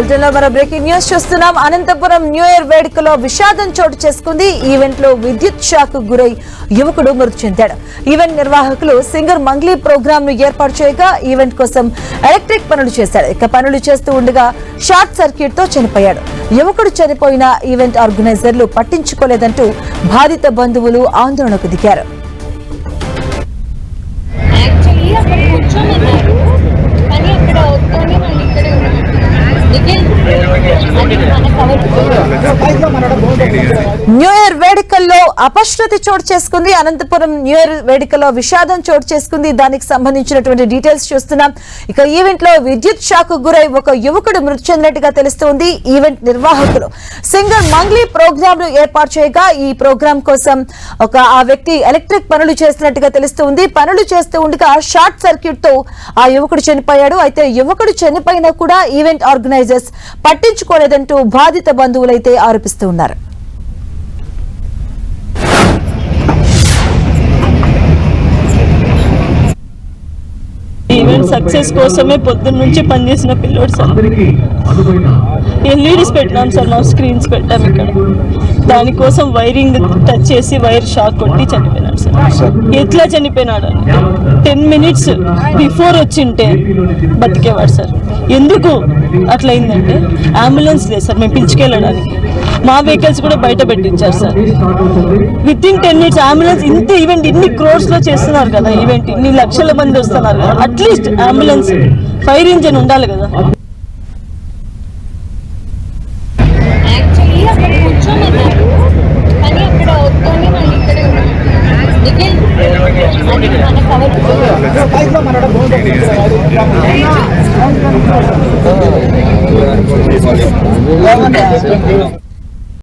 బులెటిన్లో మరో breaking news చూస్తున్నాం. అనంతపురం న్యూ ఇయర్ వేడుకలో విషాదం చోటు చేసుకుంది. ఈవెంట్ లో విద్యుత్ షాక్ గురై యువకుడు మృతి చెందాడు. ఈవెంట్ నిర్వాహకులు సింగర్ మంగ్లీ ప్రోగ్రామ్ ను ఏర్పాటు చేయగా ఈవెంట్ కోసం ఎలక్ట్రిక్ పనులు చేశాడు. ఇక పనులు చేస్తూ ఉండగా షార్ట్ సర్క్యూట్ తో చనిపోయాడు. యువకుడు చనిపోయిన ఈవెంట్ ఆర్గనైజర్లు పట్టించుకోలేదంటూ బాధిత బంధువులు ఆందోళనకు దిగారు. న్యూ ఇయర్ వేడుకల్లో అపశృతి చోటు చేసుకుంది. అనంతపురం న్యూ ఇయర్ వేడుకల్లో విషాదం చోటు చేసుకుంది. దానికి సంబంధించినటువంటి డీటెయిల్స్ చూస్తున్నాం. ఇక ఈవెంట్ లో విద్యుత్ షాక్ గురై ఒక యువకుడు మృతి చెందినట్టుగా తెలుస్తోంది. ఈవెంట్ నిర్వాహకులు సింగర్ మంగ్లీ ప్రోగ్రామ్ ను ఏర్పాటు చేయగా ఈ ప్రోగ్రామ్ కోసం ఆ వ్యక్తి ఎలక్ట్రిక్ పనులు చేస్తున్నట్టుగా తెలుస్తోంది. పనులు చేస్తూ ఉండగా షార్ట్ సర్క్యూట్ తో ఆ యువకుడు చనిపోయాడు. అయితే యువకుడు చనిపోయినా కూడా ఈవెంట్ ఆర్గనైజర్స్ పట్టించుకోలేదంటూ బాధిత బంధువులైతే ఆరోపిస్తూ ఉన్నారు. ఈవెంట్ సక్సెస్ కోసమే పొద్దున్న నుంచి పనిచేసిన పిల్లోడు సార్. ఎల్ఈడీస్ పెట్టినాం సార్, మా స్క్రీన్స్ పెట్టాం ఇక్కడ. దానికోసం వైరింగ్ టచ్ చేసి వైర్ షాక్ కొట్టి చనిపోయినాడు సార్. ఎట్లా చనిపోయినాడు అని 10 minutes బిఫోర్ వచ్చింటే బతికేవాడు సార్. ఎందుకు అట్లా అయిందంటే అంబులెన్స్ లేదు సార్, మేము పిలుచుకెళ్ళడానికి. మా వెహికల్స్ కూడా బయట పెట్టించారు sir. With in 10 minutes ambulance. ఇంత ఈవెంట్ ఇన్ని క్రోర్స్ లో చేస్తున్నారు కదా, ఈవెంట్ ఇన్ని లక్షల మంది వస్తున్నారు కదా, అట్లీస్ట్ అంబులెన్స్ ఫైర్ ఇంజిన్ ఉండాలి కదా. మన